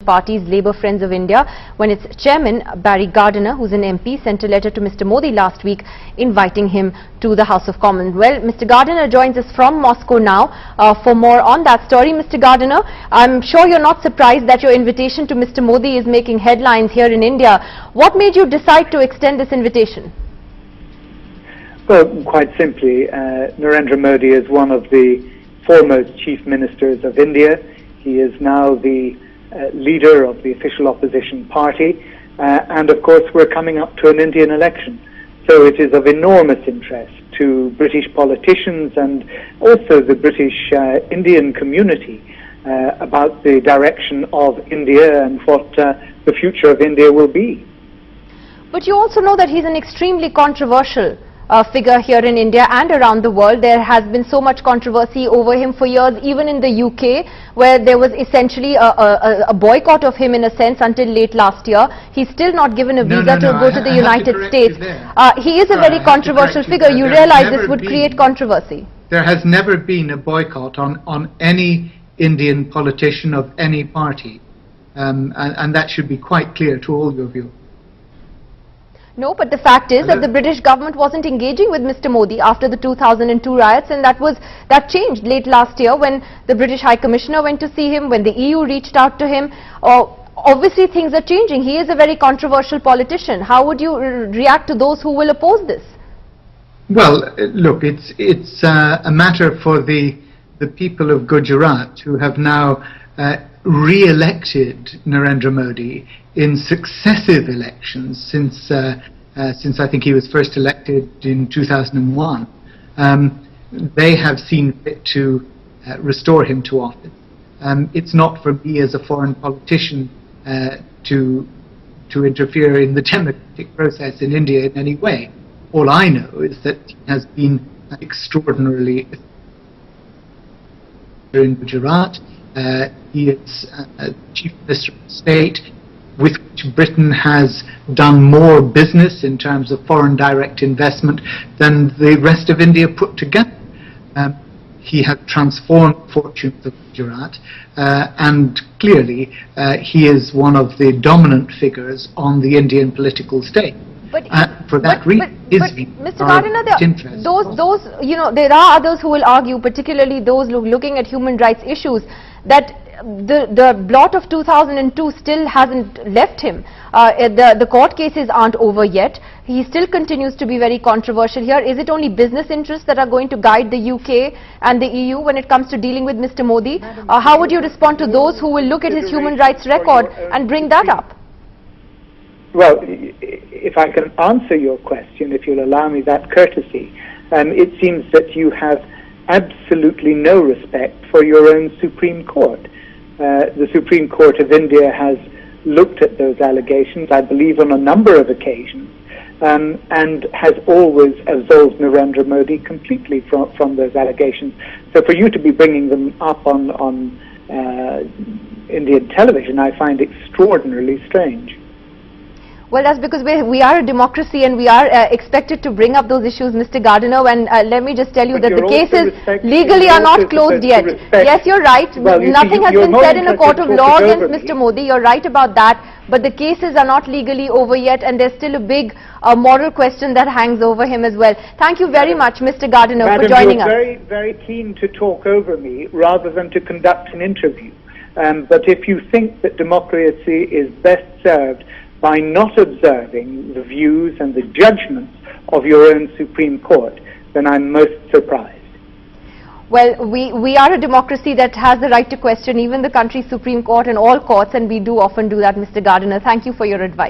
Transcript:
party's Labour Friends of India, when its chairman, Gardiner, who's an MP, sent a letter to Mr. Modi last week inviting him to the House of Commons. Well, Mr. Gardiner joins us from Moscow now for more on that story. Mr. Gardiner, I'm sure you're not surprised that your invitation to Mr. Modi is making headlines here in India. What made you decide to extend this invitation? Well, quite simply, Narendra Modi is one of the foremost chief ministers of India. He is now the leader of the official opposition party, and of course we're coming up to an Indian election. So it is of enormous interest to British politicians and also the British Indian community about the direction of India and what the future of India will be. But you also know that he's an extremely controversial figure here in India and around the world. There has been so much controversy over him for years, even in the UK, where there was essentially a boycott of him in a sense until late last year. He's still not given a visa to go to the United States. He is a very controversial figure. You realize this would create controversy. There has never been a boycott on any Indian politician of any party, and that should be quite clear to all of you. No, but the fact is that the British government wasn't engaging with Mr. Modi after the 2002 riots, and that changed late last year when the British High Commissioner went to see him, when the EU reached out to him. Obviously things are changing. He is a very controversial politician. How would you react to those who will oppose this? Well, look, it's a matter for the people of Gujarat who have now re-elected Narendra Modi in successive elections since I think he was first elected in 2001. They have seen fit to restore him to office. It's not for me as a foreign politician to interfere in the democratic process in India in any way. All I know is that he has been extraordinarily in Gujarat. He is Chief Minister of State, with which Britain has done more business in terms of foreign direct investment than the rest of India put together. He has transformed the fortunes of Gujarat, and clearly he is one of the dominant figures on the Indian political stage. But for that reason, Mr. Gardiner, there are others who will argue, particularly those looking at human rights issues, that the blot of 2002 still hasn't left him. The court cases aren't over yet. He still continues to be very controversial here. Is it only business interests that are going to guide the UK and the EU when it comes to dealing with Mr. Modi? How would you respond to those who will look at his human rights record and bring that up? Well, if I can answer your question, if you'll allow me that courtesy, it seems that you have absolutely no respect for your own Supreme Court. The Supreme Court of India has looked at those allegations, I believe on a number of occasions, and has always absolved Narendra Modi completely from those allegations. So for you to be bringing them up on Indian television, I find extraordinarily strange. Well, that's because we are a democracy and we are expected to bring up those issues, Mr. Gardiner, and let me just tell you that the cases legally are not closed yet. Yes, you're right. Well, nothing has been said in a court of law against Mr. Modi. You're right about that. But the cases are not legally over yet, and there's still a big moral question that hangs over him as well. Thank you very much, Mr. Gardiner, for joining us. You're very keen to talk over me rather than to conduct an interview. But if you think that democracy is best served by not observing the views and the judgments of your own Supreme Court, then I'm most surprised. Well, we are a democracy that has the right to question even the country's Supreme Court and all courts, and we do often do that, Mr. Gardiner. Thank you for your advice.